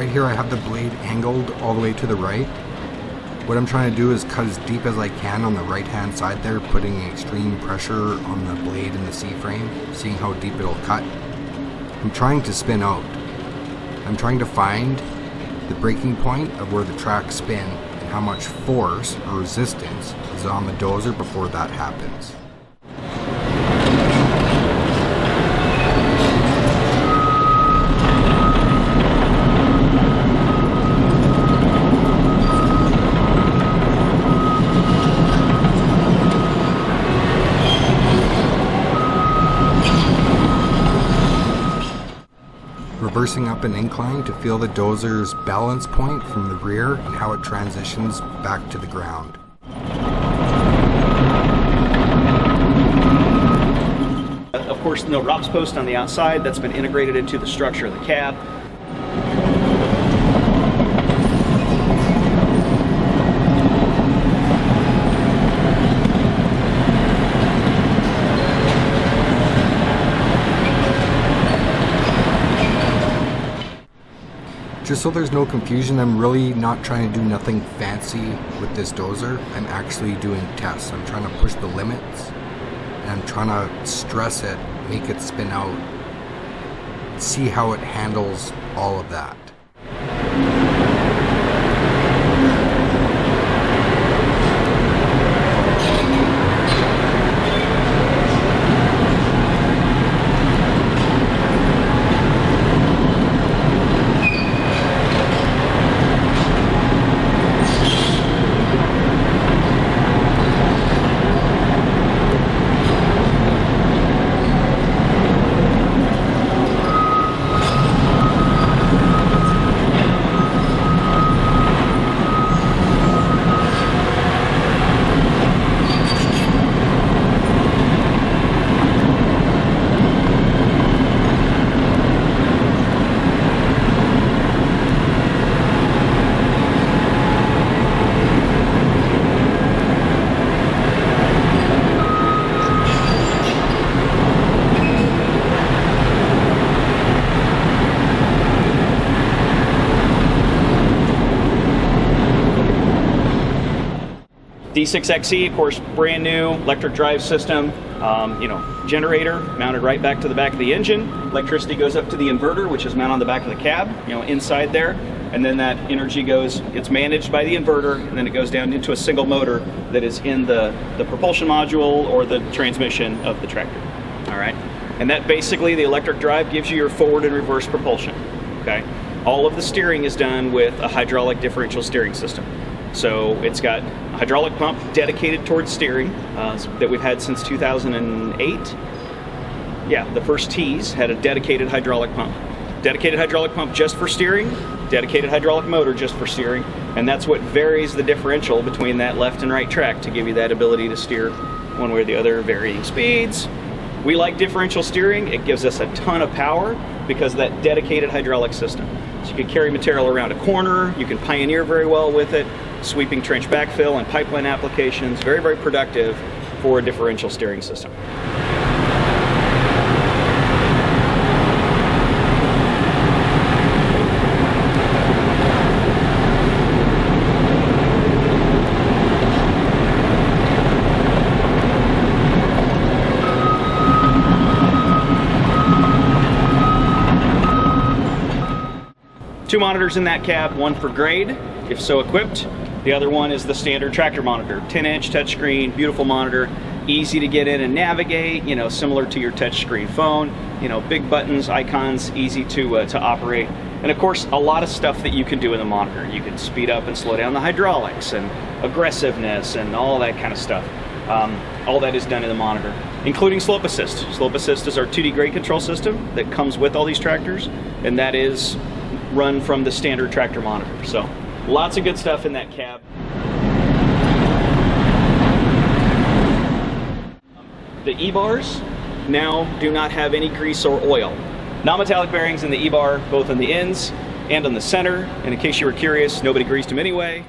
Right here I have the blade angled all the way to the right. What I'm trying to do is cut as deep as I can on the right hand side there, putting extreme pressure on the blade and the C-frame, seeing how deep it'll cut. I'm trying to spin out. I'm trying to find the breaking point of where the tracks spin and how much force or resistance is on the dozer before that happens. Reversing up an incline to feel the dozer's balance point from the rear and how it transitions back to the ground. Of course, no ROPS post on the outside. That's been integrated into the structure of the cab. Just so there's no confusion, I'm really not trying to do nothing fancy with this dozer. I'm actually doing tests. I'm trying to push the limits and I'm trying to stress it, make it spin out, see how it handles all of that. D6XE, of course, brand new electric drive system, generator mounted right back to the back of the engine. Electricity goes up to the inverter, which is mounted on the back of the cab, inside there. And then that energy it's managed by the inverter, and then it goes down into a single motor that is in the propulsion module or the transmission of the tractor. All right. And that basically, the electric drive gives you your forward and reverse propulsion. Okay. All of the steering is done with a hydraulic differential steering system. So it's got a hydraulic pump dedicated towards steering that we've had since 2008. Yeah, the first T's had a dedicated hydraulic pump. Dedicated hydraulic pump just for steering, dedicated hydraulic motor just for steering, and that's what varies the differential between that left and right track to give you that ability to steer one way or the other, varying speeds. We like differential steering. It gives us a ton of power because of that dedicated hydraulic system. So you can carry material around a corner, you can pioneer very well with it, sweeping trench backfill and pipeline applications, very, very productive for a differential steering system. Two monitors in that cab, one for grade, if so equipped. The other one is the standard tractor monitor, 10-inch touchscreen, beautiful monitor, easy to get in and navigate, similar to your touchscreen phone, big buttons, icons, easy to operate. And of course, a lot of stuff that you can do in the monitor. You can speed up and slow down the hydraulics and aggressiveness and all that kind of stuff. All that is done in the monitor, including slope assist. Slope assist is our 2D grade control system that comes with all these tractors, and that is run from the standard tractor monitor. So lots of good stuff in that cab. The E-bars now do not have any grease or oil. Non-metallic bearings in the E-bar, both on the ends and on the center. And in case you were curious, nobody greased them anyway.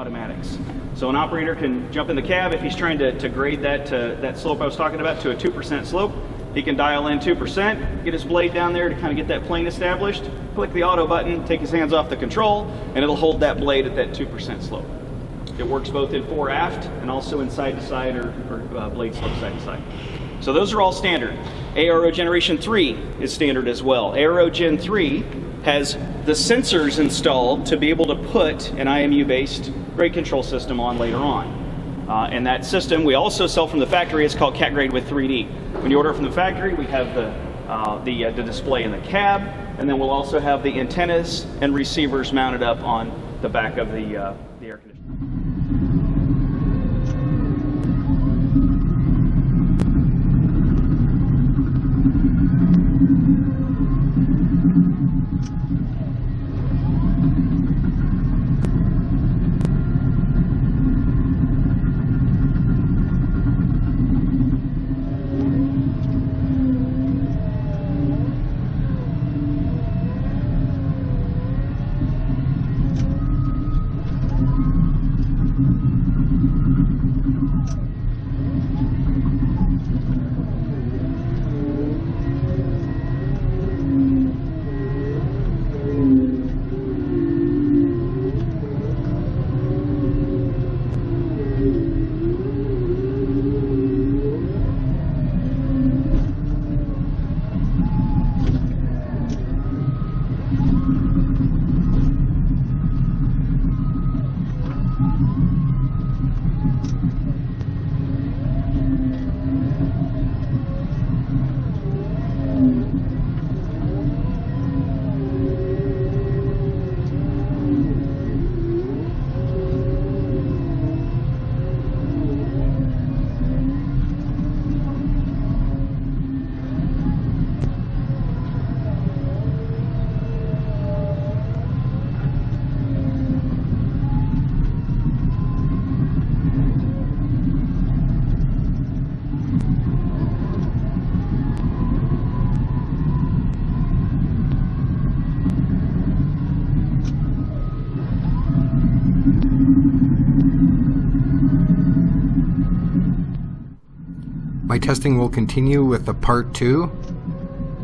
automatics. So an operator can jump in the cab if he's trying to grade that slope I was talking about to a 2% slope. He can dial in 2%, get his blade down there to kind of get that plane established, click the auto button, take his hands off the control, and it'll hold that blade at that 2% slope. It works both in fore aft and also in side to side or blade slope side to side. So those are all standard. ARO Generation 3 is standard as well. ARO Gen 3 has the sensors installed to be able to put an IMU-based grade control system on later on. And that system we also sell from the factory. It's called Cat Grade with 3D. When you order from the factory, we have the display in the cab, and then we'll also have the antennas and receivers mounted up on the back of the air conditioner. My testing will continue with the part 2.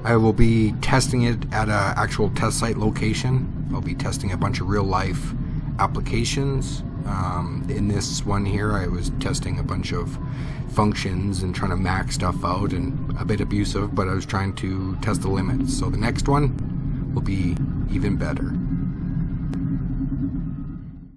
I will be testing it at an actual test site location. I'll be testing a bunch of real life applications. In this one here, I was testing a bunch of functions and trying to max stuff out, and a bit abusive, but I was trying to test the limits. So the next one will be even better.